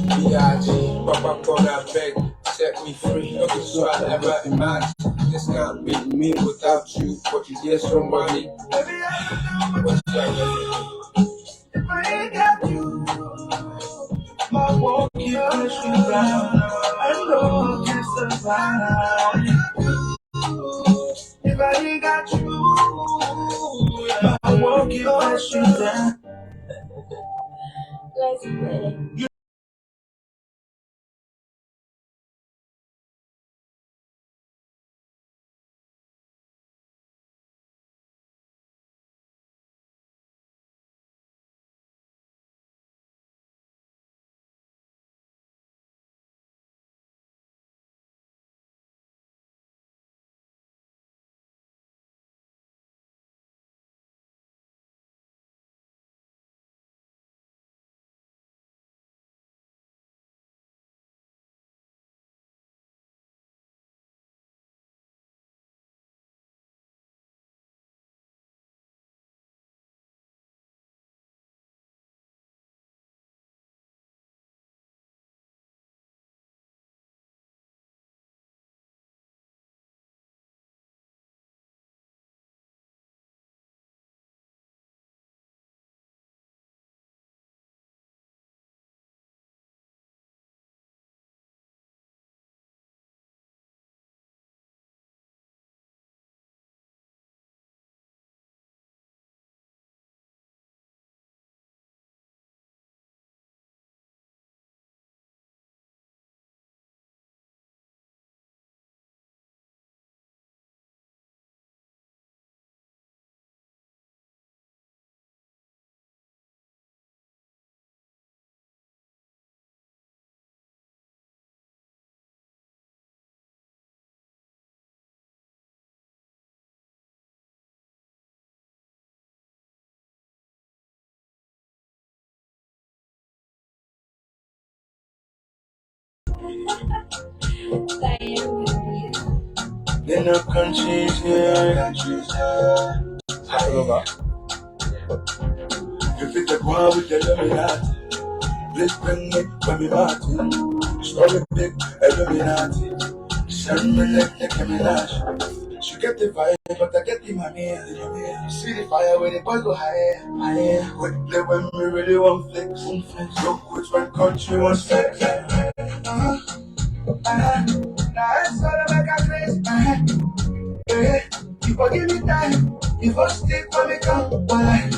B.I.G. Papa Kona beg, set me free. Okay, so I never imagine this can't be me without you. But you get somebody. Baby, I don't know what if I ain't got you. My walk keep pushing down. I know I can survive. If I ain't got you, my walk keep pushing down. Let's play. Then no countries here. Over. You fit the one with the Illuminati. Bliss bring me when me party. Story big Illuminati. Send me like the Minaj. She get the vibe, but I get the money. You see the fire when the boy go higher, higher. With the when we really want flex. Look which one country wants flex. Now it's all about a place. Yeah, you forgive me time. You first stick when we come. Why?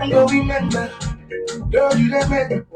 I'm gonna remember. Girl, you done met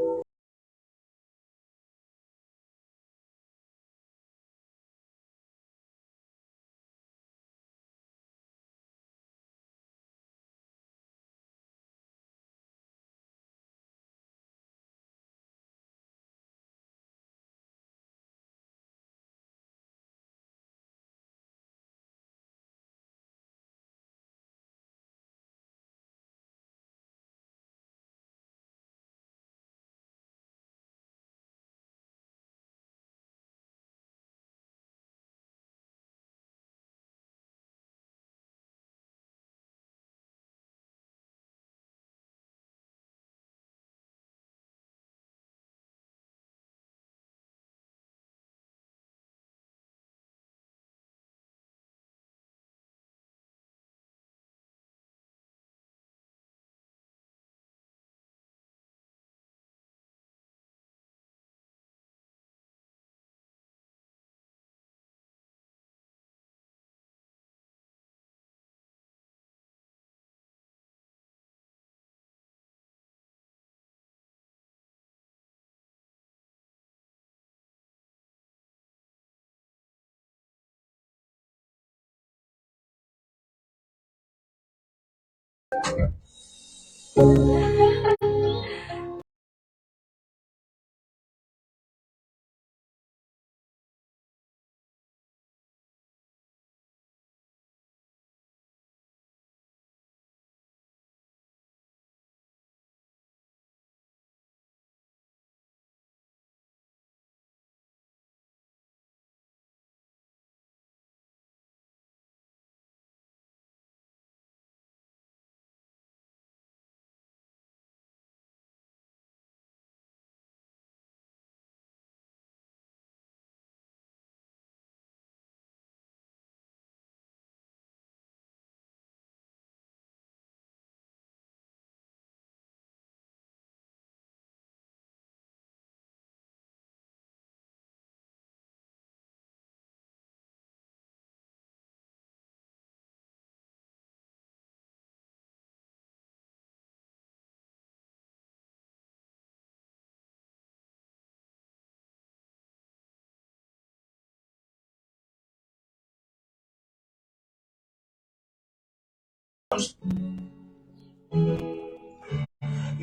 You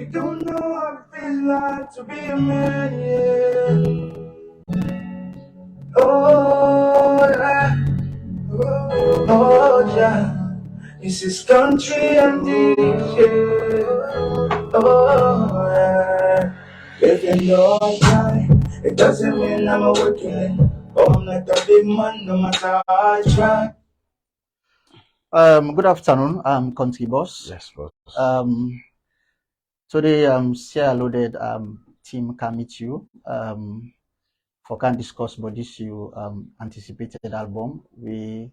don't know how it feels like to be a man, yeah. Oh, yeah. Oh, yeah. This is country and DJ. Oh, yeah. If you know I it doesn't mean I'm a wicked. Oh, I'm not a big man, no matter how I try. Good afternoon. I'm Kontri Boss. Yes, boss. Today, Sierraloaded team can meet you for can discuss about this you anticipated album we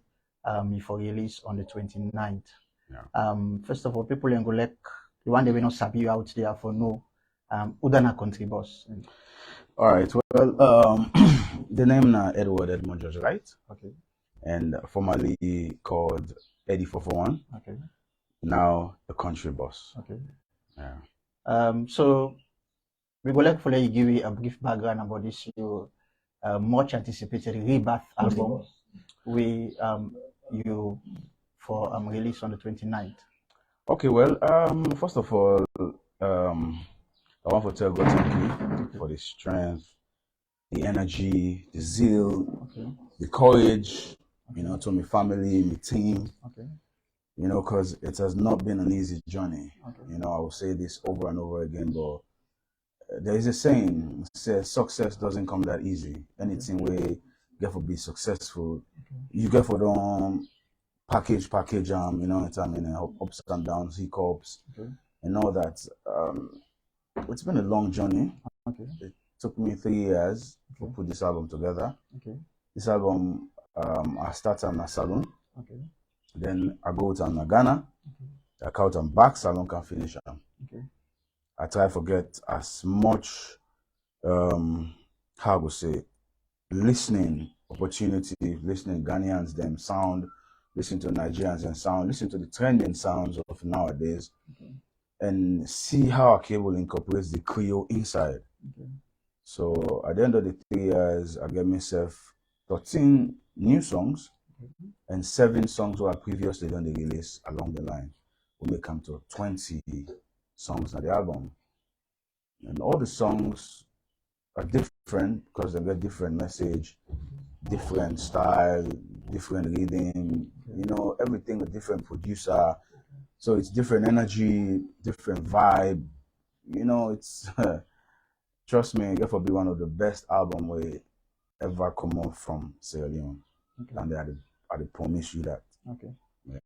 for release on the 29th. Yeah. First of all, people in Golek, the one they will not sabi you out there for no Udana Kontri Boss. All right. Well, the name now Edward Wright. Okay. And formerly called Eddie 441. Okay. Now the Kontri Boss. Okay. Yeah. So we go like for you give you a brief background about this your much anticipated Rebirth album. We you for release on the 29th. Okay. Well, first of all, I want to tell God thank you for the strength, the energy, the zeal, the courage. You know, to my family, my team. Okay. You know, because it has not been an easy journey. Okay. You know, I will say this over and over again, but there is a saying, says success doesn't come that easy. Anything where you get for be successful, you get for don't package, you know what I mean, ups and downs, hiccups, and all that. It's been a long journey. Okay. It took me 3 years to put this album together. Okay. This album, I start on a salon. Okay. Then I go to Ghana. I count on back salon can finish them. Okay. I try to get as much how we say listening opportunity, listening Ghanaians them sound, listen to Nigerians and sound, listen to the trending sounds of nowadays, and see how our cable incorporates the Creole inside. So at the end of the 3 years, I get myself 13 new songs and 7 songs were previously done the release along the line. We may come to 20 songs on the album. And all the songs are different because they get different message, different style, different rhythm, you know, everything with different producer. So it's different energy, different vibe. You know, it's trust me, it will be one of the best album we ever come off from Sierra Leone. And I promise you that. Okay.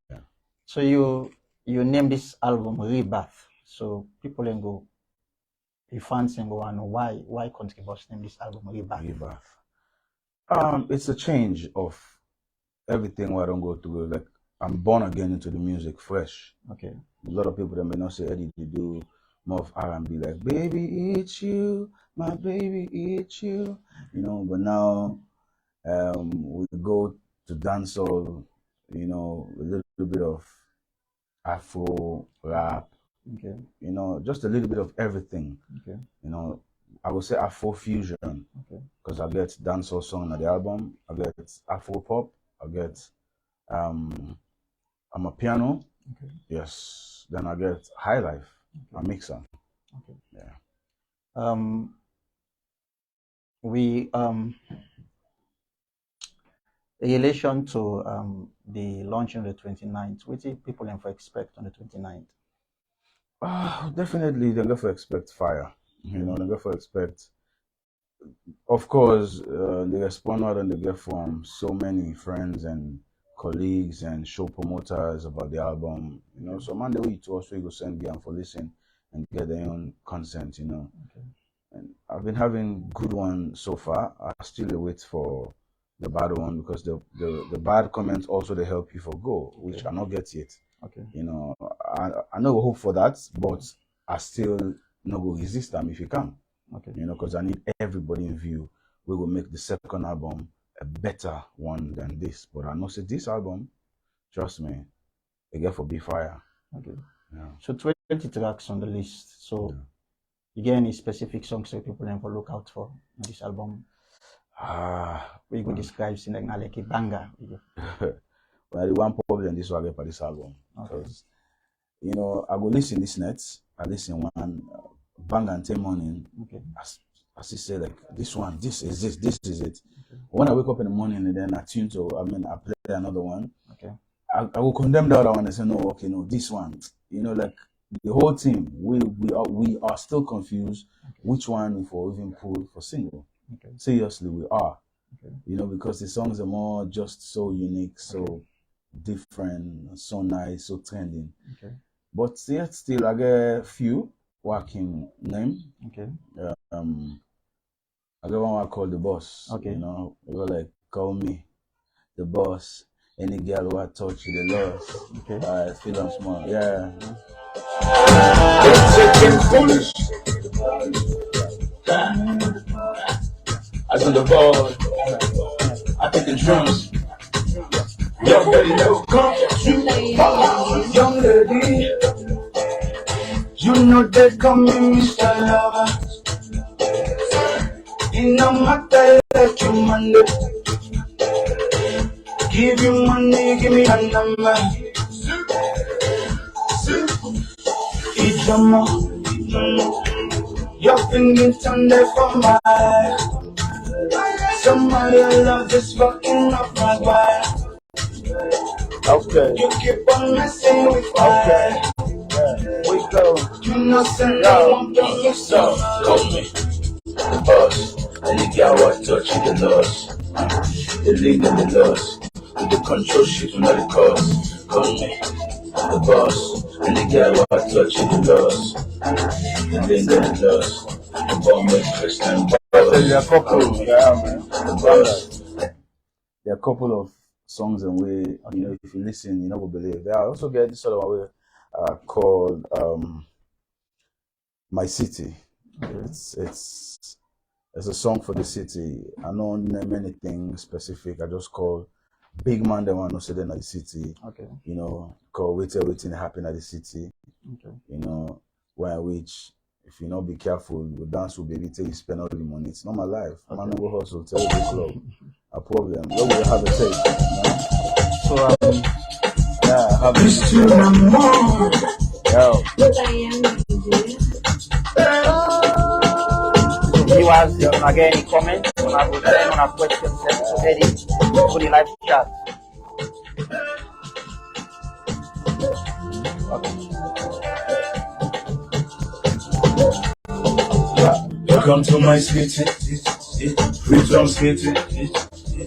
Yeah. So you name this album Rebirth. So people can go, if fans can go and know why Kontri Boss name this album Rebirth. It's a change of everything where I don't go through. Like I'm born again into the music fresh. Okay. A lot of people that may not say Eddie to do more of R&B, like baby it's you, my baby it's you, you know. But now we go to dancehall, you know, a little bit of Afro rap, Okay. you know, just a little bit of everything. Okay. You know, I would say Afro fusion. Okay. Because I get dancehall song on the album, I get Afro pop, I get I'm a piano. Okay. Yes. Then I get high life, a mixer. Okay. Yeah. We in relation to the launch on the 29th, what do people for expect on the 29th? Definitely they're going to expect fire. You know, they're going to expect, of course, the response and they get from so many friends and colleagues and show promoters about the album. You know, so Monday we to also go send them for listen and get their own consent, you know. Okay. And I've been having good one so far. I still wait for the bad one because the bad comments also they help you for go, which I not get yet. Okay. You know, I no hope for that, but I still no go resist them if you can. Okay. You know, because I need everybody in view. We will make the second album a better one than this. But I know say this album, trust me, they get for be fire. Okay. Yeah. So 20 tracks on the list. So you get any specific songs that people can look out for in this album? We could describe like a banger. Well, the one problem this one I get for this album. Okay. Because you know, I go listen this night. I listen one bang and take morning. Okay. As he said, like this one, this is it. Okay. When I wake up in the morning and then I play another one. Okay. I will condemn the other one and say, no, okay, no, this one. You know, like the whole team, we are still confused which one for even pull for single. Okay. Seriously, we are. Okay. You know, because the songs are more just so unique, so different, so nice, so trending. Okay. But yet still I get a few working name. Okay. I got one I call the boss. Okay. You know, they go like call me the boss. Any girl who I touch you the lost. Okay. I feel I'm smart. Yeah. Foolish. I on the ball. I think the drums. Young lady, never come to young lady. You know they call me Mr. Lover. In no matter like you money. Give you money, give me a number. Ijama, your fingers on there for my. Somebody I love just fucking up my vibe. Okay. You keep on messing with fire. Yeah. We go. You know, send I want to you so. Call me the boss. Any girl I touch you the loss. The league and the loss. With the control shit when the cause. Call me the boss. Any girl I touch you the loss. The league and the loss. The bomb with Christian. There are a couple, there are a couple of songs and way, you know, if you listen, you never believe. I also get this sort of way called My City. It's a song for the city. I don't name anything specific. I just call big man the one who said in the city. Okay. You know, call waiting happen at the city. Okay. You know, where which. If you not be careful, you dance with baby till you spend all the money. It's not my life. Okay. Man, no hustle, tell you club. A problem. What will you have a take? You know? So, yeah, I have this to more. Yo. So, viewers, again, any comments on our questions? So, ready for the live chat. Okay. Come to my city, freedom city.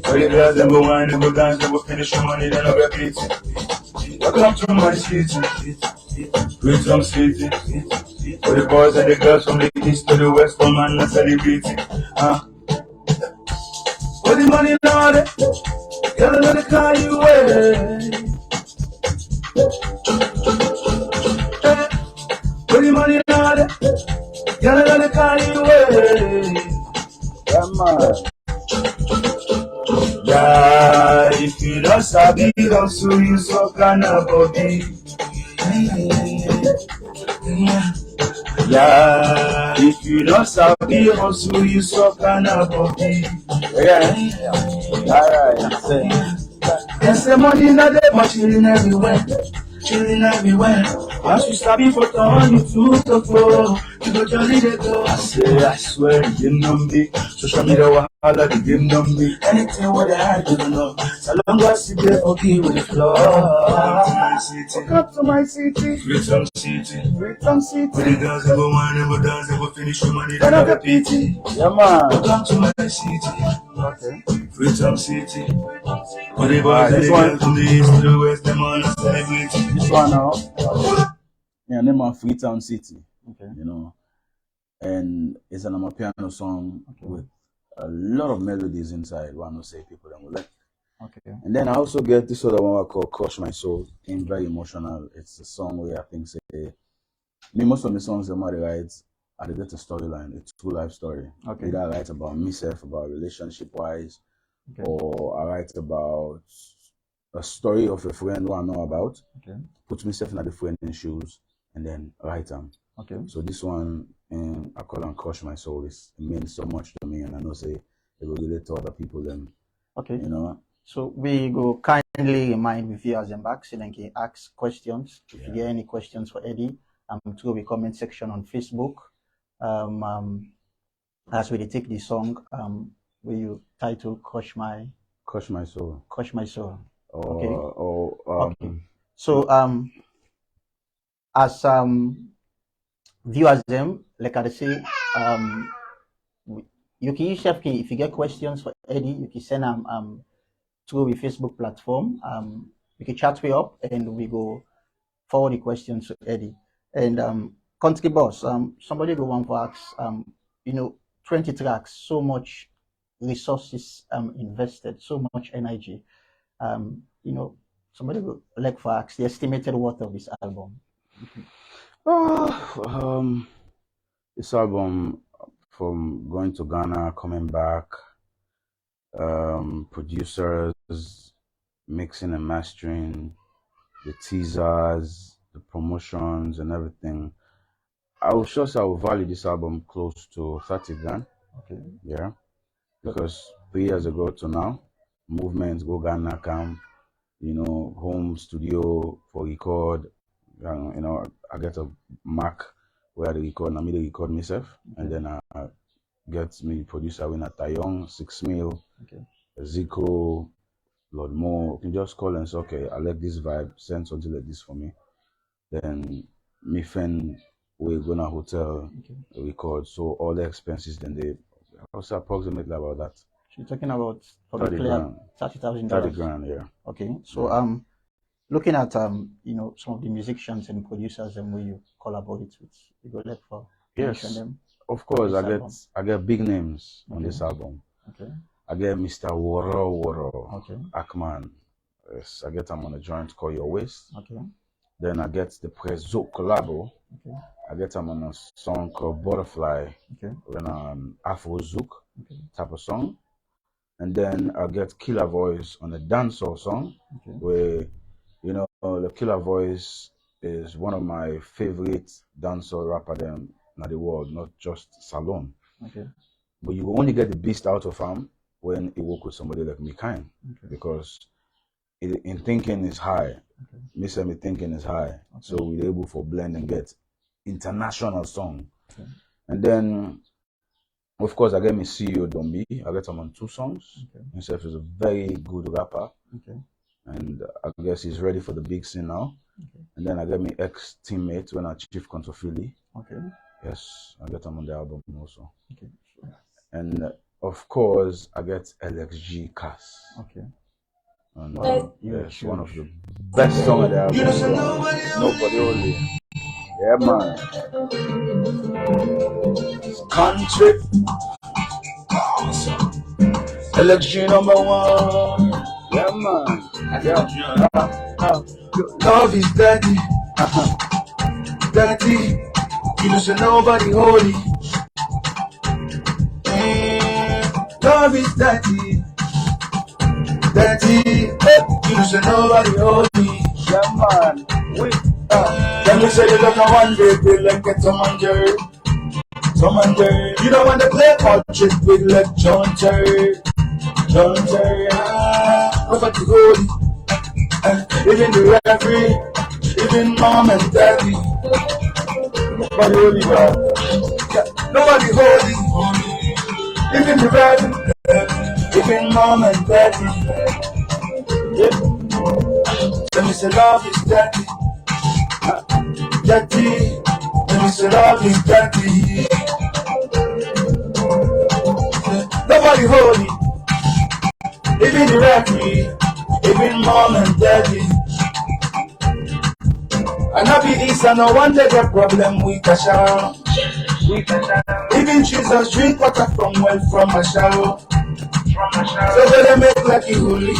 Where the girls them go wine, them go dance, them go finish your money, then I repeat it. Welcome to my city, freedom city. Where the boys and the girls from the east to the west come and celebrate it. Where the money now there, girl let it call you away. Where the money now there, girl let it call you away. Come on. Yeah, if you don't sabi, don't sue you so kind of body. Yeah, if you don't sabi, don't sue you so kind of body. Yeah, alright. There's the money in the but chilling everywhere. Chilling everywhere. Once you sabi for turn you to the floor. You go jolly they go. I swear, you know me. Social media wahala, the game know me. Anything what they hide, you don't know. So long as you get okay with the floor. Welcome to my city. Freedom city. Freedom city. Where the girls ever wine, ever dance, ever finish your money, then have a pity. Yeah, man. Welcome to my city. Okay. Freedom city. Where the boys and the girls from the east to the west, them all celebrate. This one now. Yeah, name of Freetown City. Okay. You know, and it's an amapiano song with a lot of melodies inside. One will say people that will like. Okay. And then I also get this other one called Crush My Soul. It's very emotional. It's a song where I think most of the songs that Mari writes are the better storyline. It's a true life story. Okay. Either I write about myself, about relationship wise, or I write about a story of a friend who I know about. Okay. Put myself in the friend's shoes and then write them. Okay. So this one, I call it Crush My Soul. It means so much to me, and I know say it will relate to other people. Then, okay, you know. So we go kindly remind with viewers and back so they can ask questions. If you get any questions for Eddie, through the comment section on Facebook. As we take the song, will you title Crush My Soul. Crush My Soul. Okay. Okay. So as viewers them, like I say, you can use if you get questions for Eddie, you can send them through the Facebook platform. You can chat me up and we go forward the questions to Eddie. And Kontri Boss, somebody go want to ask, 20 tracks, so much resources invested, so much energy. Somebody go like for ask the estimated worth of this album. This album, from going to Ghana, coming back, producers, mixing and mastering, the teasers, the promotions and everything. I will sure say I will value this album close to 30 grand. Okay. Yeah. Because 3 years ago to now, movements go Ghana camp, home studio for record. I get a Mac where I record, and I the record myself, and then I get me producer when at Tayong, 6 mil, Zico, Lord Mo. You can just call and say, okay, I like this vibe, send something like this for me. Then me friend we go to a hotel, record, so all the expenses, then they also approximately about that. So you're talking about 30 grand. $30,000. 30 grand, yeah. Okay. So looking at some of the musicians and producers and where you collaborate with, you go look for them. Of course, I get big names on this album. Okay. I get Mr. Woro Okay. Akman. Yes, I get him on a joint called Your Waist. Okay. Then I get the Prezo collabo. Okay. I get him on a song called Butterfly. Okay. When Afro Zouk type of song. And then I get Killer Voice on a dancehall song, where the Killer Voice is one of my favorite dancehall rapper them in the world, not just Salon. Okay. But you will only get the beast out of him when he work with somebody like me kind, because in thinking is high. Me say me thinking is high, so we're able for blend and get international song. And then, of course, I get me CEO Dombi. I get him on 2 songs. Himself is a very good rapper. And I guess he's ready for the big scene now. And then I get me ex-teammate when I Chief Controfili. Yes, I get him on the album also. And of course, I get LXG Cass. And yes, one of the best songs of the album. Nobody only. Yeah, man. Kontri Boss. LXG #1. Yeah, man. Yeah. Love is dirty. Dirty. You know, so nobody holy. Love is dirty. Dirty. You know, so nobody holy. Yeah, man. Let me say you don't know one day we like get some Jerry. You don't want to play all trick with like John Terry. Nobody holy. Even the referee, even mom and daddy. Nobody holy, bro. Nobody holy. Even the referee, even mom and daddy. Let me say love is dirty. Dirty. Let me say love is dirty. Nobody holy. Even the referee, even mom and daddy. And I be this, and no one take a problem with a shower. Even Jesus drink water from well from a shower. So they make like you holy.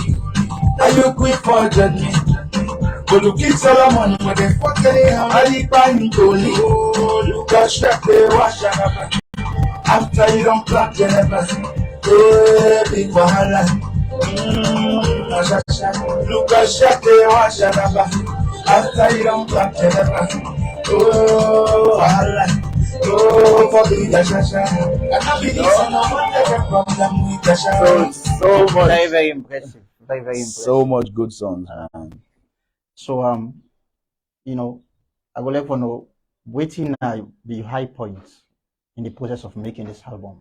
Are you quick for judgment? But you keep Solomon with the fucking Ali Pan Toli. You got shot the wash and after you don't clap the never. Big Wahala. Look at shot the wash and after you don't clap the never. Oh, Wahala. Oh, for the Shasha. And I be this and no one take a problem with the Shasha. So much. Very, very impressive. Very, very impressive. So much good songs, man. So you know, I would like to know waiting the high points in the process of making this album.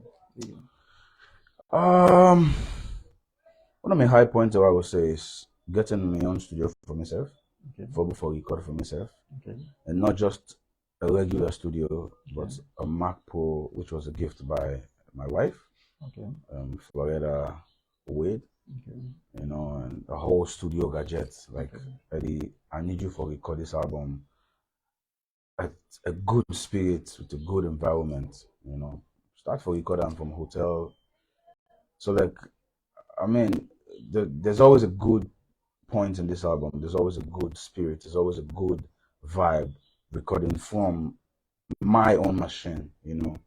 One of my high points I would say is getting my own studio for myself, Okay. for record for myself, Okay. and not just a regular studio, but a Mac Pro, which was a gift by my wife, Okay. Florida Wade, Okay. you know, and a whole studio gadget. Like, Eddie, I need you for record this album at a good spirit with a good environment, you know. Start for recording from hotel. So like, I mean, there's always a good point in this album. There's always a good spirit. There's always a good vibe recording from my own machine, you know.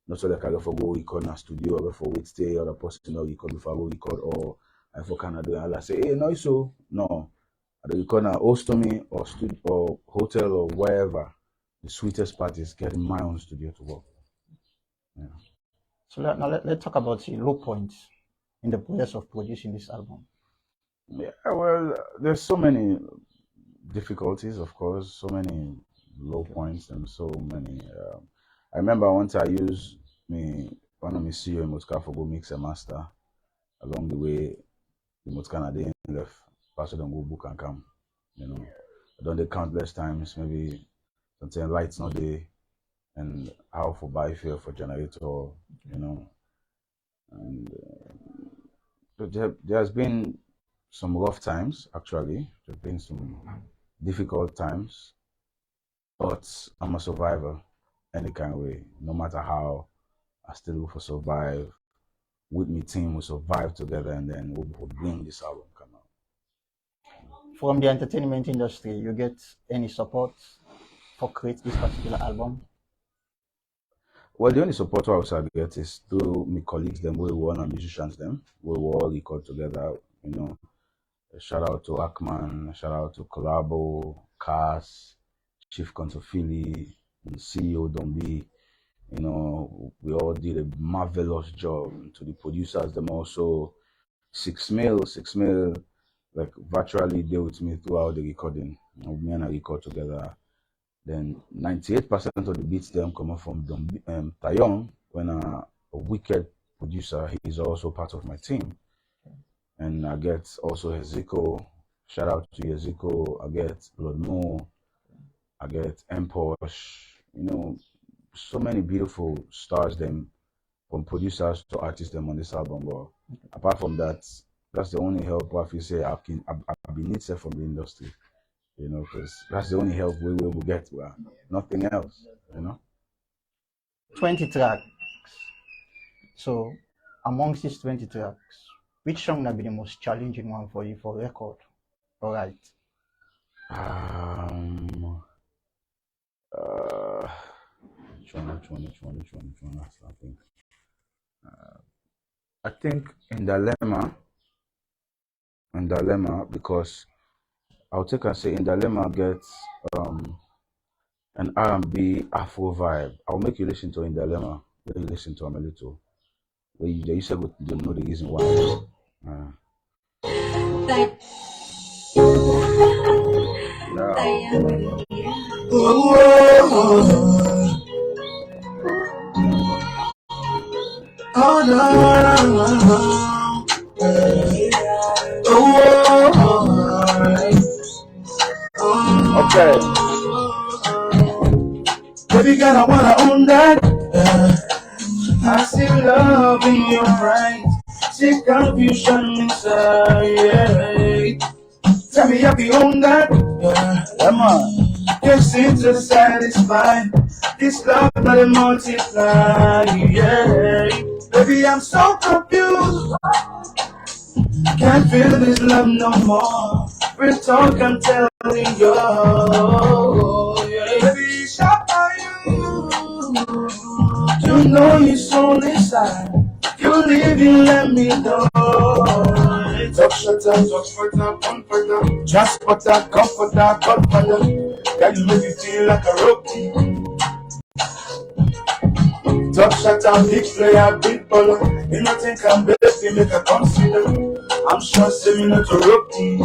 Not so like I go for go record in a studio, I go for wait stay, other person know record before I go record, or I for Canada and I say, hey, no, so no. I do record in a hostomy or studio or hotel or wherever. The sweetest part is getting my own studio to work. Yeah. So now let's talk about the low points in the process of producing this album. Yeah, well, there's so many difficulties, of course, so many low points and so many. I remember once I used one of my CEO Motka for go mix a master. Along the way, the Motka they left, passed on go book and come. You know, I done the countless times, maybe sometimes lights not there, and how for buy fuel for generator, you know. And there has been some rough times, actually. There's been some difficult times, but I'm a survivor any kind of way. No matter how, I still will survive. With my team, we survive together, and then we'll bring this album come out. From the entertainment industry, you get any support for create this particular album? Well, the only support I also get is through my colleagues, them, we were all musicians, them, we will all record together, you know. Shout out to Ackman, shout out to Collabo, Cass, Chief Contofili, and CEO Dombi. You know, we all did a marvelous job. To the producers, them also 6 mil, like virtually deal with me throughout the recording. You know, me and I record together. Then 98% of the beats them come from Taeyong, when a wicked producer, he's also part of my team. And I get also Heziko, shout out to Heziko, I get Blood Mo, I get Emposh, you know, so many beautiful stars them, from producers to artists them on this album. But apart from that, that's the only help I feel say I've been needed from the industry, you know, because that's the only help we will get, well, nothing else, you know. 20 tracks. So amongst these 20 tracks, which song will be the most challenging one for you for record? All right. Which one? I think in Dilemma, because I'll take and say in Dilemma gets an R&B Afro vibe. I'll make you listen to in Dilemma, then you listen to them a little. You said you know the reason why. Okay. Baby girl, I wanna own that. I see love in your eyes, see confusion inside. Yeah. Tell me I be on that. Come on. Can't seem to satisfy this love that it multiply. Yeah. Baby, I'm so confused. Can't feel this love no more. Real talk, I'm telling you. Yeah. Baby, shot by you. You know it's on inside. You leave, you let me know. Talk shutter, comforter. Transporter, comforter, godfather. That you make me feel like a rookie. Talk shutter, big player, big baller. You nothing can baby, make a consider. I'm sure say me not to rope you.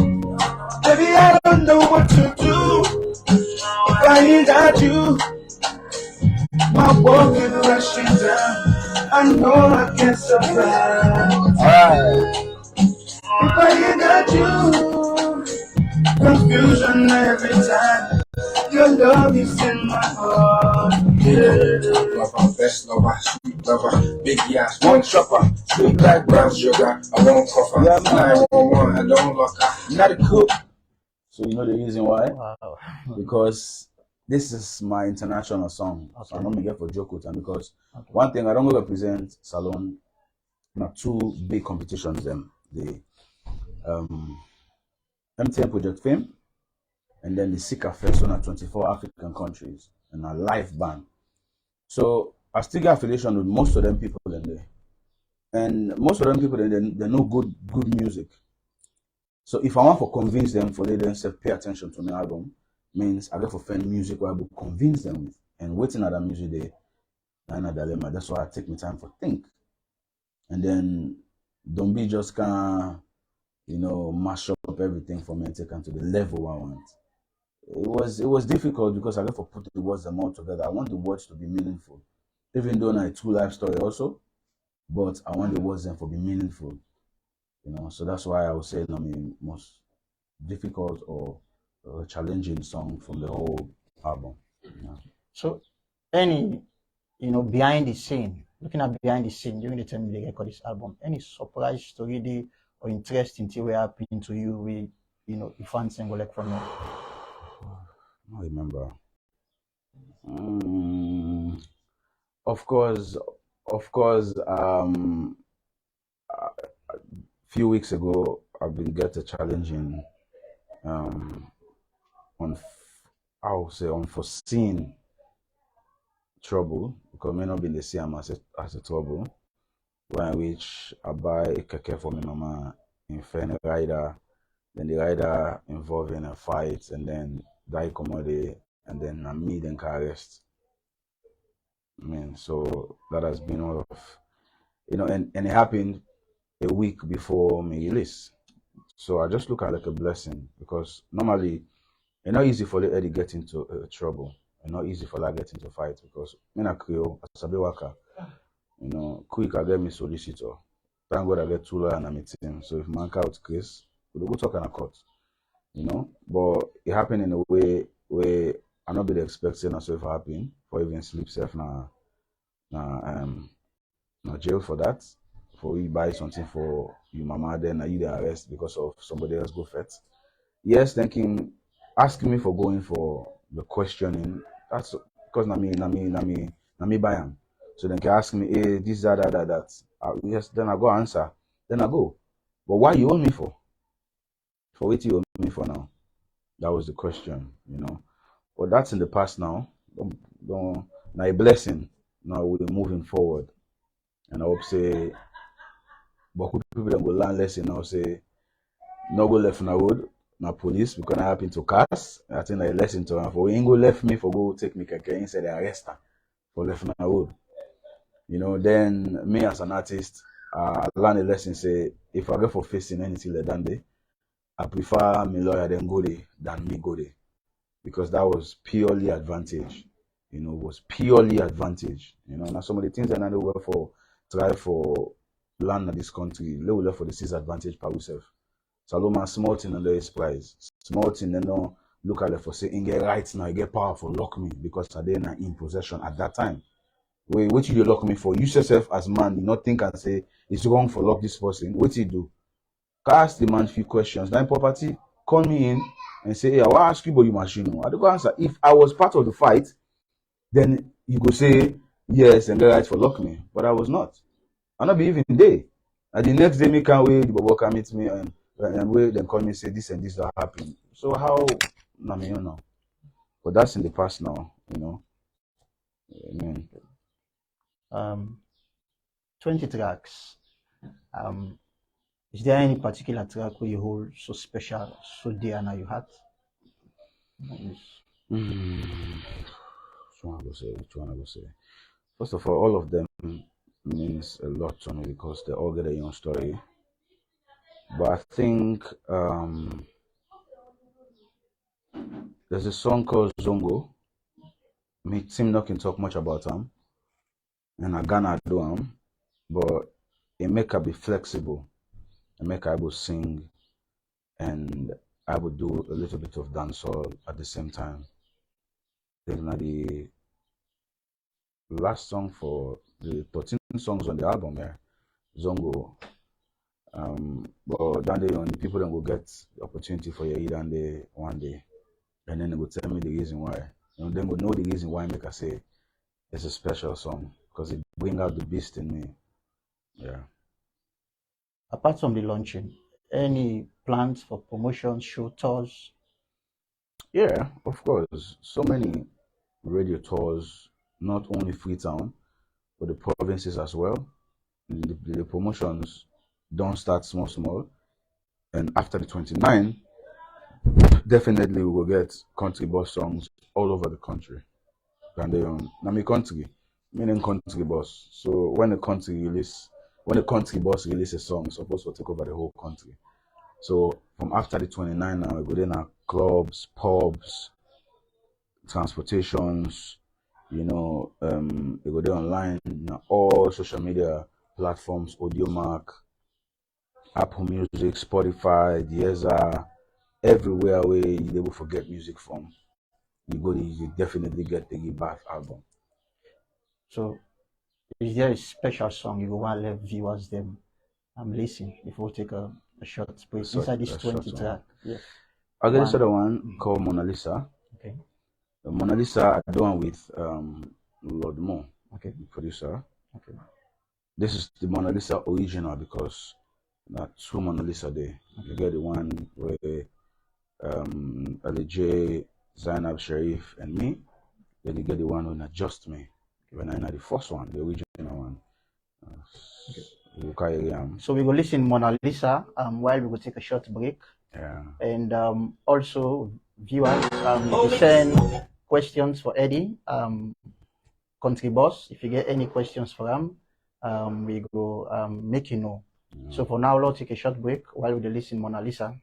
Baby, I don't know what to do. If I ain't got you, my world is rushing down. I know I can't survive. Alright. If I ain't got you, confusion every time. Your love is in my heart. Yeah, lover, best lover, sweet lover, big ass, one chopper, sweet like brown sugar. I won't cough Yeah, her, fly one, I don't lock her. not a cook. So you know the reason why? Wow. Because this is my international song. So Okay. I don't get for joke with them because Okay. one thing I don't go represent Salon. Not two big competitions them. The MTN Project Fame and then the Sika Fest on 24 African countries and a live band. So I still get affiliation with most of them people in there. And most of them people they know good music. So if I want to convince them for they themselves pay attention to my album, means I get to find music where I will convince them with. And waiting at that music day, dilemma. That's why I take my time for think. And then don't be just kind mash up everything for me and take them to the level I want. It was difficult because I got to put the words them all together. I want the words to be meaningful. Even though I two life story also, but I want the words them to be meaningful. So that's why I would say most difficult or challenging song from the whole album. So, any, behind the scene, looking at behind the scene during the time they record this album, any surprise story there or interesting thing will happen to you with, the fans and go like from you? I remember. Of course. A few weeks ago, I've been get a challenging, I would say unforeseen trouble because may not be the same as a trouble. When which I buy a keke for my mama in a rider, then the rider involved in a fight and then die commodity and then me then can arrest. So that has been all of and it happened a week before my release. So I just look at it like a blessing because normally it's not easy for the Eddie get into trouble. It's not easy for that get into fight because when I Creole, as a worker, quick I get me solicitor. Thank God I get two lawyers and I'm a team. So if man out case, we'll go talk in a court. But it happened in a way where I not be expecting myself happen for even sleep safe na jail for that. For you buy something for your mama, then you the arrest because of somebody else go fet. Yes, thinking asking me for going for the questioning. That's because na me buy him. So then can ask me, hey, this, that. Yes, then I go answer. Then I go. But why you owe me for? For what you owe me for now? That was the question, But that's in the past now. Don't now a blessing. Now we're moving forward. And I hope say but people that go learn lesson now say no go left na road, na police because I happen to cars. I think I lesson to her for we ain't go left me for go take me keke inside the arrest her for left na road. Then me as an artist, I learn a lesson say if I go for facing anything like that day, I prefer my lawyer then go there than me go there. Because that was purely advantage. Was purely advantage. Now some of the things that I know for try for land in this country, they will left for the disadvantage per yourself. Saloma small thing under his price. Small thing they don't look at it for say, get right now, you get powerful, lock me because I didn't in possession at that time. Wait, what you lock me for? You yourself as man, you not think and say it's wrong for lock this person. What you do? Ask the man few questions. Then property, call me in and say, hey, I want to ask you about your machine. I don't go answer. If I was part of the fight, then you go say yes and get right for lock me. But I was not. I'll not be even there. And the next day, me can't wait, the Bobo can meet me and wait, then call me and say this and this that happened. So how But that's in the past now, Amen. 20 tracks. Is there any particular track where you hold so special, so dear now you heart? Which one I go say? First of all of them means a lot to me because they all get a young story. But I think there's a song called Zongo. Me Tim not can talk much about them, and I Ghana do them, but it make her be flexible. It make her able sing, and I would do a little bit of dancehall at the same time. Then na the last song for the 13 songs on the album here, Zongo. But that day on the people then will get the opportunity for your either day one day, and then they will tell me the reason why. And then will know the reason why make I say it's a special song because it bring out the beast in me. Yeah. Apart from the launching, any plans for promotion, show tours? Yeah, of course. So many radio tours, not only Freetown, but the provinces as well. The promotions don't start small, small. And after the 29, definitely we will get Kontri Boss songs all over the country. And they Nami country, meaning Kontri Boss. So when a Kontri Boss release a song, it's supposed to take over the whole country. So from after the 29 now, we go then our clubs, pubs, transportations, they go there online, all social media platforms, Audiomack, Apple Music, Spotify, Deezer, everywhere where you able to get music from. You definitely get the Rebirth album. So, is there a special song you want to let viewers them listen before we take a short break inside this 20 track? Yeah. I'll get this other one called Mona Lisa. Okay. Mona Lisa I do one with Lord Mo, Okay. the producer. Okay. This is the Mona Lisa original because not two Mona Lisa there. You get the one where Ali J, Zainab Sharif, and me. Then you get the one with not just me. When I know the first one, the original one. So we go listen Mona Lisa while we go take a short break. Yeah. And also viewers, if you send questions for Eddie, Kontri Boss, if you get any questions for him, we go make you know. So for now, let's take a short break while we listen Mona Lisa.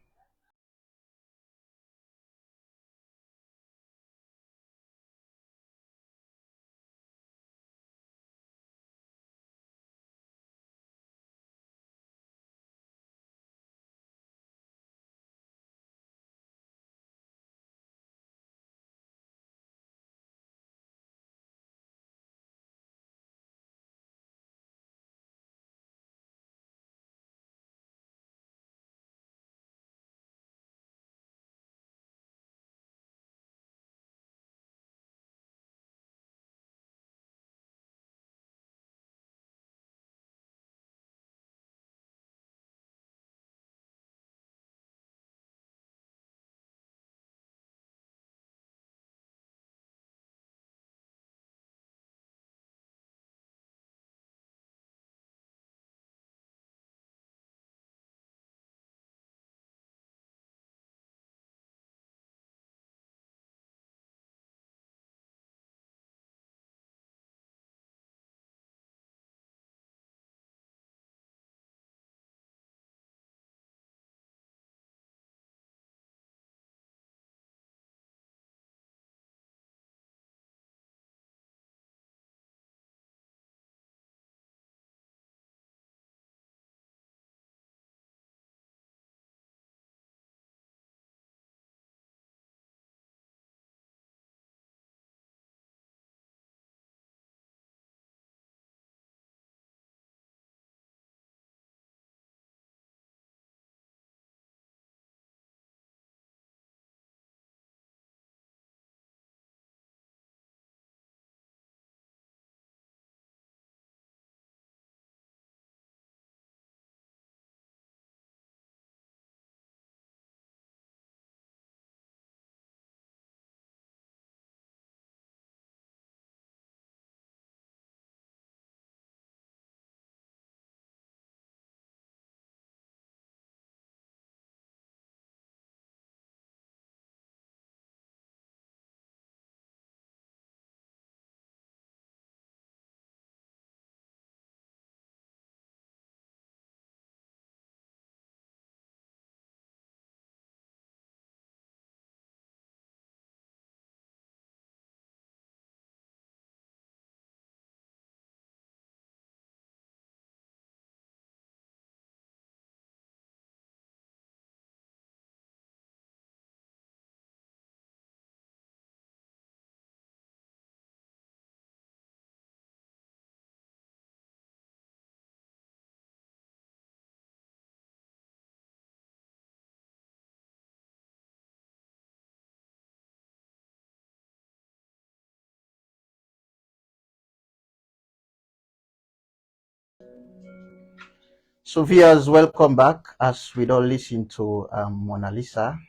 So viewers, welcome back as we don't listen to Mona Lisa,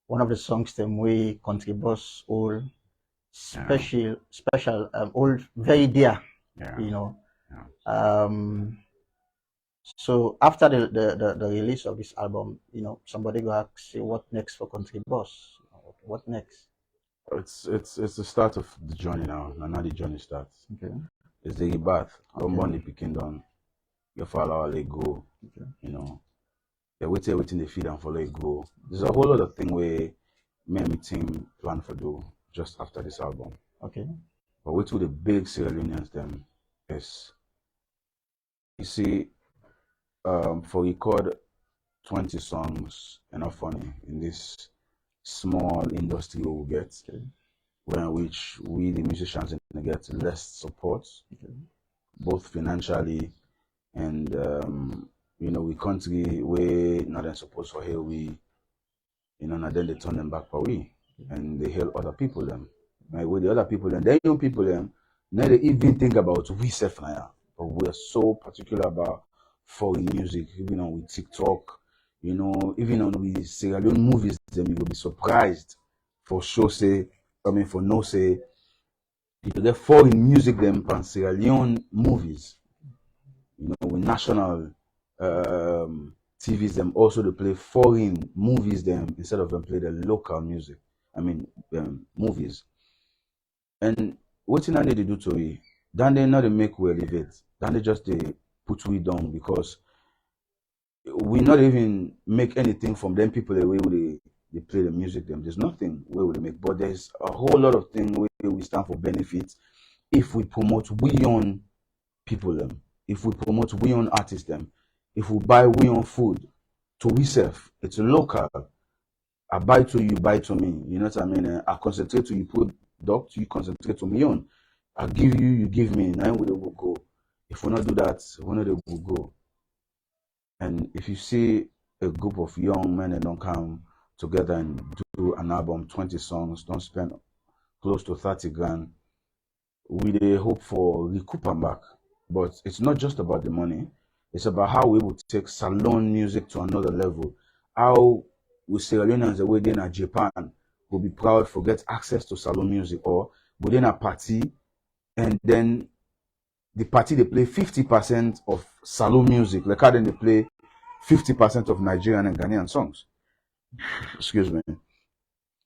one of the songs them we Kontri Boss all special all very dear, Yeah. you know. Yeah. So after the release of this album, you know, somebody go ask, say, what next for Kontri Boss? What next? It's the start of the journey now. And now the journey starts. Okay. It's the rebirth. Don't Okay. burn the picking down. You follow let go. Okay. You know. They wait everything they feed and follow it go. There's a whole lot of thing where me and my team plan for do just after this album. Okay. But wait till the big Sierra Leoneans them is you see for record 20 songs enough funny in this small industry we get, Okay. where which we the musicians get less support, Okay. both financially and you know we country where not then support for here we you know and then they turn them back for we and they help other people them. Like with the other people them, they young people them, now they even think about we self now. But we're so particular about foreign music, even on with TikTok, you know, even on with Sierra Leone movies, them you will be surprised for sure say, I mean for no say, if you get foreign music them from Sierra Leone movies, you know, with national TVs them also they play foreign movies them instead of them play the local music. I mean movies. And what thing I need to do to it, then they not they make we elevate. Then they just they put we down because we not even make anything from them people the way they play the music them. There's nothing where we make, but there's a whole lot of things where we stand for benefits if we promote we own people them, if we promote we own artists them, if we buy we own food to we self, it's local. I buy to you, buy to me. You know what I mean? I concentrate to you product, you concentrate to me on. I give you, you give me. Now we will go. If we not do that, we not will go. And if you see a group of young men that don't come together and do an album, 20 songs, don't spend close to 30 grand, we they hope for recoup them back. But it's not just about the money. It's about how we will take salon music to another level. How we Sierra Leoneans the way they in Japan will be proud for get access to salon music, or within a party and then the party they play 50% of salon music, like how then they play 50% of Nigerian and Ghanaian songs. Excuse me.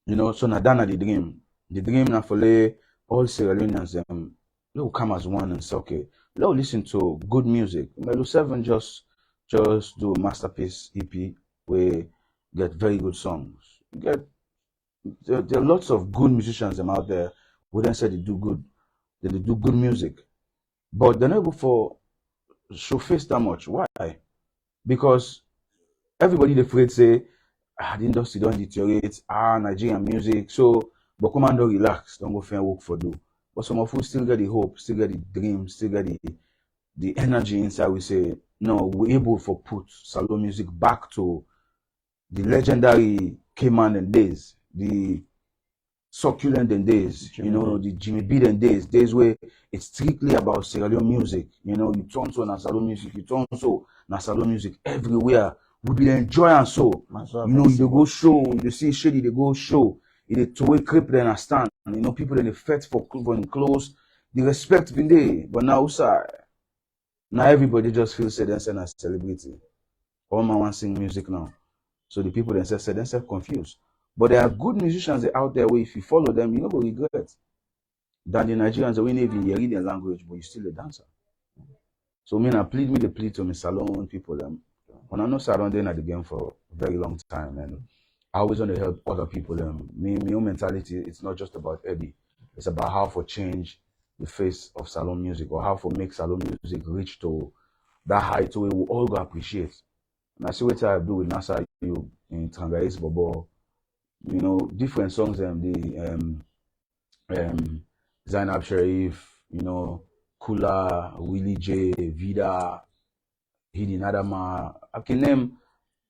You know, so Nadana the dream. The dream now for all Sierra Leoneans they will come as one and say, okay, let's listen to good music. Melo 7 just do a masterpiece EP where get very good songs. There are lots of good musicians them out there who then say they do good music. But they're not able for show face that much. Why? Because everybody they afraid say the industry don't deteriorate, Nigerian music, so but come and don't relax, don't go fair work for do. But some of us still get the hope, still get the dream, still get the energy inside. We say, no, we're able for put salon music back to the legendary Cayman and days, the succulent and days, you know, the Jimmy Beat and days where it's strictly about Sierra Leone music. You know, you turn to na salon music, you turn so na salon music everywhere. We be enjoy and so. You know, you go show, you see shady, they go show. You to way creep then a stand. You know, people in the fet for clothes, the respect been there. But now everybody just feels said and a celebrity. All man want sing music now. So the people themselves say themselves confused. But there are good musicians out there where if you follow them, you don't regret. Than the Nigerians, we never even hear their language, but you still a dancer. So I plead to me salon people. When I know surrounding at the game for a very long time, and I always want to help other people. My own mentality, it's not just about Eddie. It's about how to change the face of salon music, or how to make salon music reach to that height where we all go appreciate. And I see what I do with NASA you in Trangais Bobo. You know, different songs Zainab Sharif, you know, Kula, Willie J, Vida, Hidi Nadama. I can name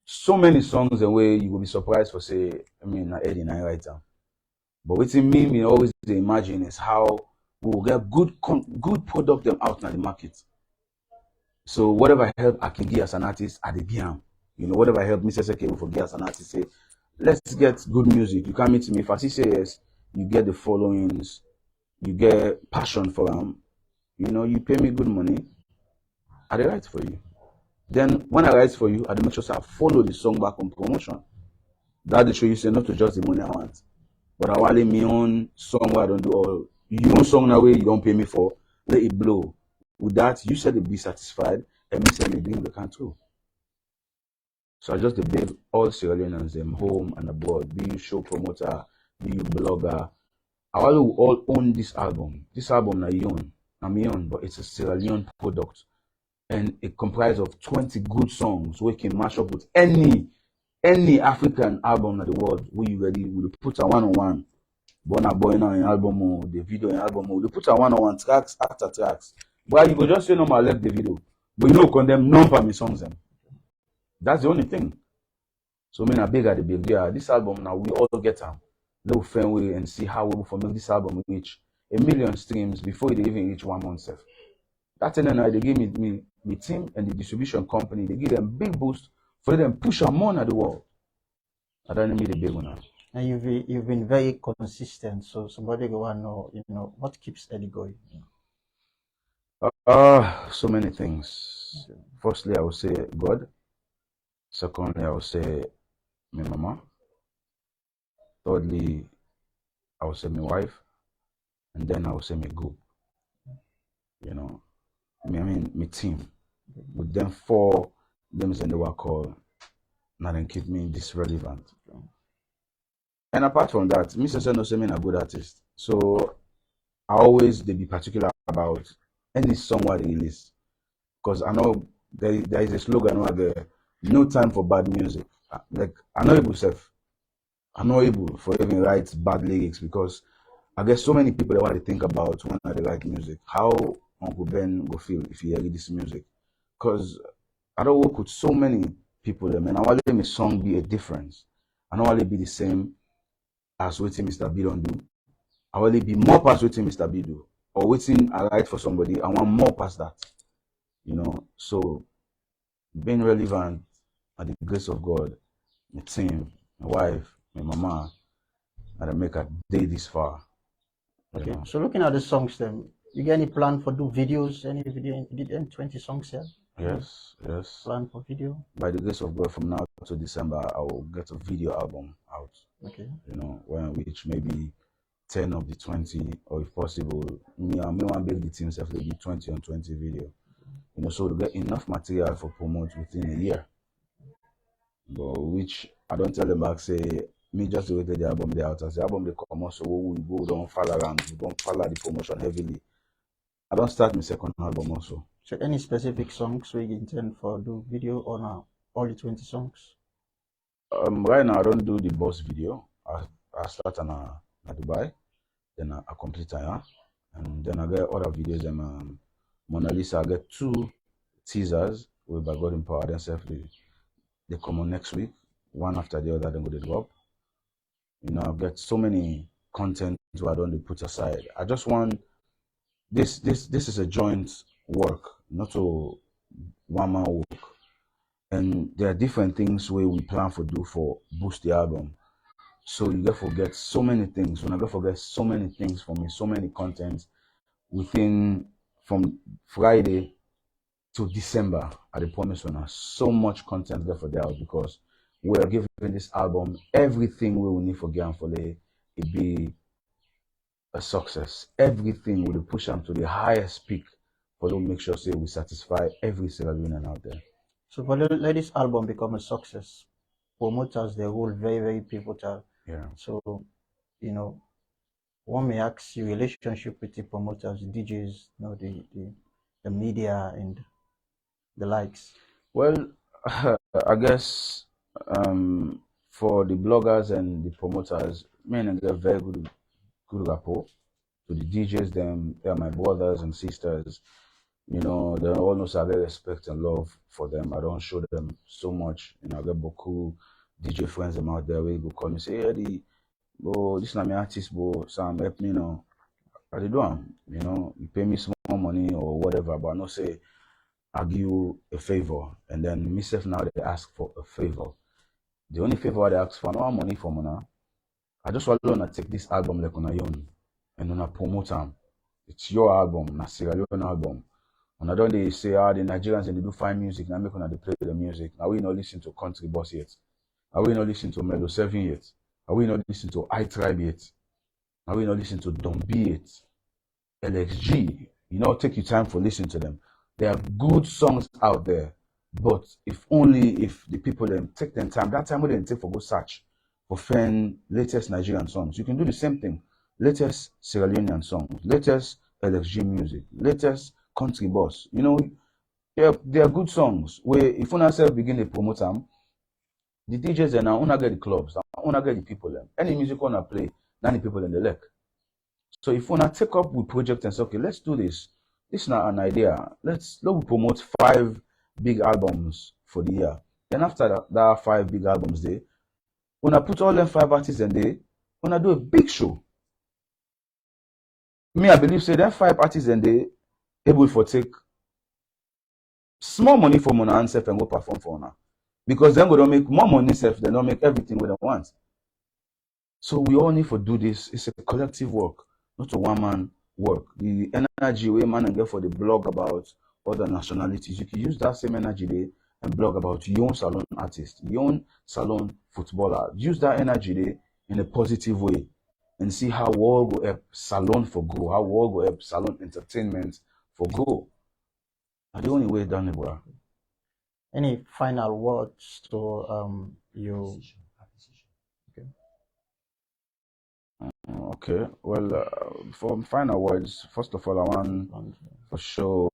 so many songs and way you will be surprised for say, I mean, not Eddie I write them. But what's in me always imagine is how we will get good product them out in the market. So whatever help I can get as an artist, I did give am. You know, whatever help Mr. Seke for get as an artist, say, let's get good music. You come meet me. If I say yes, you get the followings, you get passion for them. You know, you pay me good money, I dey write for you. Then when I write for you, I dey make sure say I follow the song back on promotion. That dey show you say not to just the money I want, but I want my own song where I don't do all. You own song now where you don't pay me for, let it blow. With that, you said it be satisfied, and me say me bring the can too. So I just beg all Sierra Leoneans, them home and abroad, be you show promoter, be you blogger. I want you all own this album. This album na you own, na me own, but it's a Sierra Leone product. And it comprises of 20 good songs we can mash up with any African album in the world where you ready. We put a one-on-one. Burna Boy now in album, the video in album, we put a one-on-one tracks after tracks. But you go just say no more left the video. But you know condemn none for me songs them. That's the only thing. So me na big at the big. Yeah, this album now we all get them. Low fan way and see how we will make this album reach 1 million streams before it even reach 1 month. That's and they give me team and the distribution company, they give them big boost for them push them more at the world. I don't need a big one now. And you've been very consistent. So somebody go want to know, what keeps Eddie going? So many things. Okay. Firstly, I would say God. Secondly, I would say my mama. Thirdly, I would say my wife. And then I would say my group. You know, I mean, my team. With them four, them is in the work called, now then keep me this relevant. And apart from that, Mr. Sen also mean a good artist. So I always they be particular about any song what they release. Because I know there is a slogan where there no time for bad music. Like I'm not able for even write bad lyrics because I guess so many people that want to think about when they write music. How Uncle Ben go feel if he hear this music. Because I don't work with so many people there, man. I want my song be a difference. I don't want it be the same as waiting Mr. B don't do. I want it be more past waiting Mr. B do. Or waiting I write for somebody, I want more past that. You know, so being relevant at the grace of God, my team, my wife, my mama, and I make a day this far. Okay, know? So looking at the songs then, you get any plan for do videos? Any video? You did 20 songs here? Yes. Plan for video? By the grace of God, from now to December, I will get a video album out. Okay. You know, which maybe 10 of the 20, or if possible, me want to make the team self maybe 20 on 20 video. You know, so to get enough material for promote within a year. But which I don't tell them back say me just waited the album they out as the album they come out, so we go don't follow around, we don't follow the promotion heavily. I don't start my second album also. So any specific songs we intend for do video or now? All the 20 songs? Right now I don't do the Boss video. I start on Dubai, then I complete it, and then I get other videos and Mona Lisa. I get 2 teasers with by God in Power. Then they come on next week, one after the other. Then go to drop. You know, I've got so many content where I don't put aside. I just want this is a joint work, not a one-man work. And there are different things where we plan for do for boost the album. So you get forget so many things. When I get forget so many things for me, so many contents within from Friday to December at the promise when so much content there for the house because we are giving this album everything we will need for Gian Fole. It be a success. Everything will push them to the highest peak for them make sure say we satisfy every Sierra Leonean out there. So for let this album become a success, promoters they role very, very pivotal. Yeah. So, you know, one may ask your relationship with the promoters, the DJs, you know, the media and the likes. Well, I guess for the bloggers and the promoters, men and get very good rapport. To the DJs, they are my brothers and sisters. You know, they all know I get respect and love for them. I don't show them so much. You know, I get beaucoup DJ friends them out there where go call me say, hey Eddie, bro, this is not my artist, bro. Sam, help me, you know. I do them, you know, you pay me small money or whatever, but I know say argue a favor, and then myself now they ask for a favor. The only favor they ask for, no money from una. I just want to take this album like on own and on promote them. It's your album, na Sierra Leone album. And I don't they say, the Nigerians and they do fine music, now make on they play the music. Now we not listen to Kontri Boss yet. Are we not listen to Melo 7 yet? Are we not listen to I Tribe yet? Are we not listen to Don't Be It? LXG. You know, take your time for listening to them. There are good songs out there. But if the people them take their time, that time we didn't take for go search for find latest Nigerian songs. You can do the same thing. Latest Sierra Leonean songs, latest LXG music, latest Kontri Boss. You know, they are good songs. Where if una self begin to promote them, the DJs are now una get the clubs, una get the people them. Any music wanna play, now the people in the leg. So if una take up with project and say, okay, let's do this. This is not an idea. Let's promote 5 big albums for the year. Then after that 5 big albums there, when I put all them 5 artists in there, when I do a big show, me I believe say them 5 artists in there able for take small money from una and self and go perform for una. Because then we don't make more money self, they don't make everything we don't want. So we all need to do this. It's a collective work, not a one-man work. The energy we man and get for the blog about other nationalities, you can use that same energy there and blog about your own salon artist, your own salon footballer. Use that energy there in a positive way and see how we all go help salon for grow, how we all go help salon entertainment for grow. That's the only way down the bro. Any final words to you? Okay. Okay. Well, for final words, first of all, I want for sure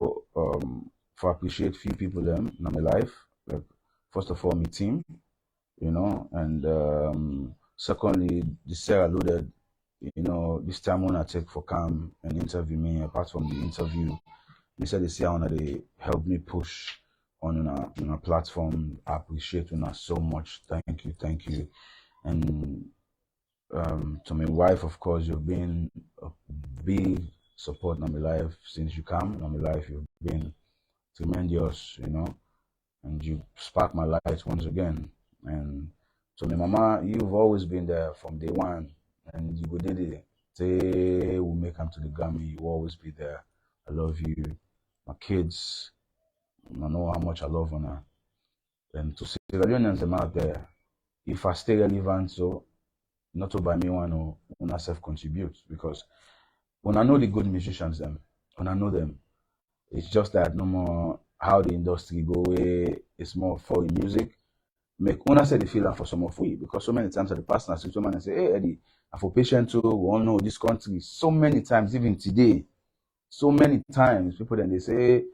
for appreciate few people them in my life. Like first of all, my team, you know, and secondly, the Sierraloaded, you know, this time when I take for come and interview me. Apart from the interview, they said they say how they help me push on a platform. I appreciate you so much. Thank you, and to my wife, of course, you've been a big support in my life since you come. In my life, you've been tremendous, you know, and you sparked my light once again. And so my mama, you've always been there from day one, and you did it. Say we'll make them to the Grammy. You will always be there. I love you, my kids. I know how much I love her. And to Sierra Leoneans them out there, if I stay relevant, so not to by me one self contribute, because when I know the good musicians them, when I know them, it's just that no more how the industry go away. It's more for music. Make una say the feeling for some of we, because so many times at the past, I see someone and say, hey Eddie, I'm for patient too. We all know this country. So many times, even today, so many times people then they say, hey,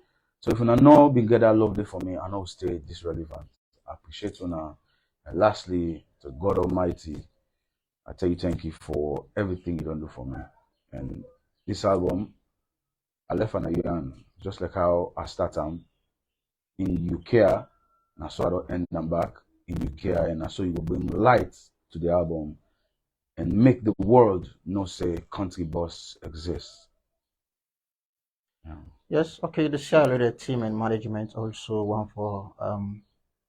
so if you know been get that love there for me, I know stay this relevant. I appreciate you now. And lastly, to God Almighty, I tell you thank you for everything you don't do for me. And this album, I left on a yarn, just like how I start in you care, and I saw I don't end them back in you care, and I saw you will bring light to the album and make the world know say Kontri Boss exists. Yeah. Yes, okay. The Sierraloaded team and management also want for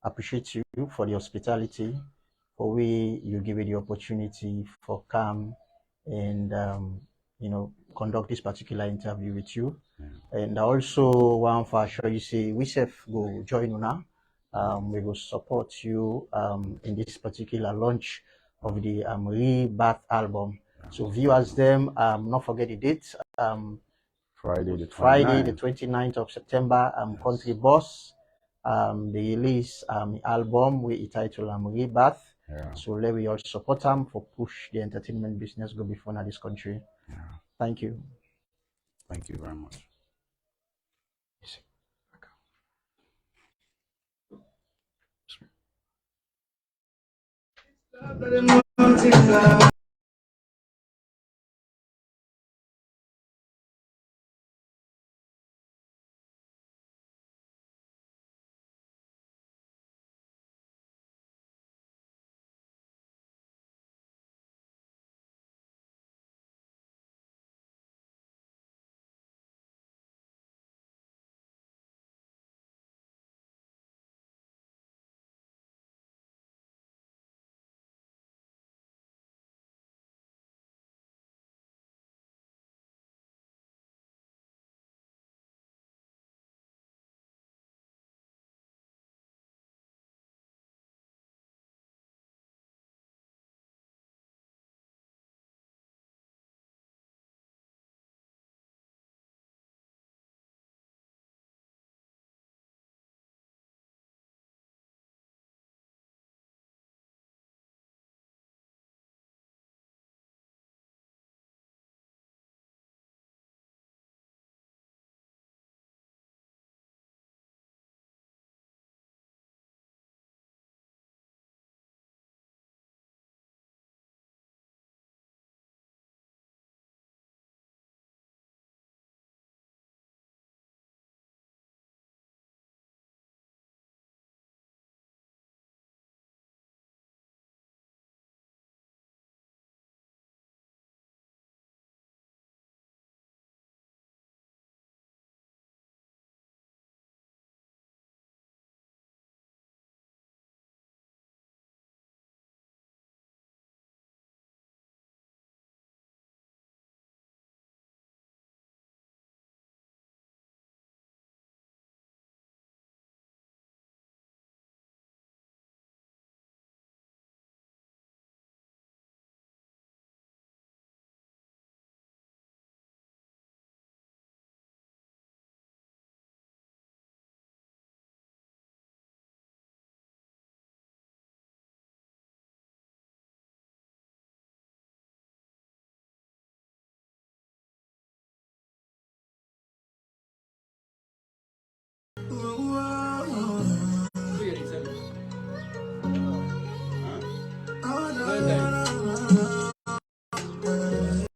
appreciate you for the hospitality, for we you give it the opportunity for come and you know conduct this particular interview with you. Yeah. And I also want for sure you say we self go join you now. We will support you in this particular launch of the Rebirth album. So viewers them not forget the date. Friday The 29th of September, Kontri Boss, they release album we title Rebirth. Yeah. So let we all support them for push the entertainment business go before now this country. Yeah. Thank you. Thank you very much.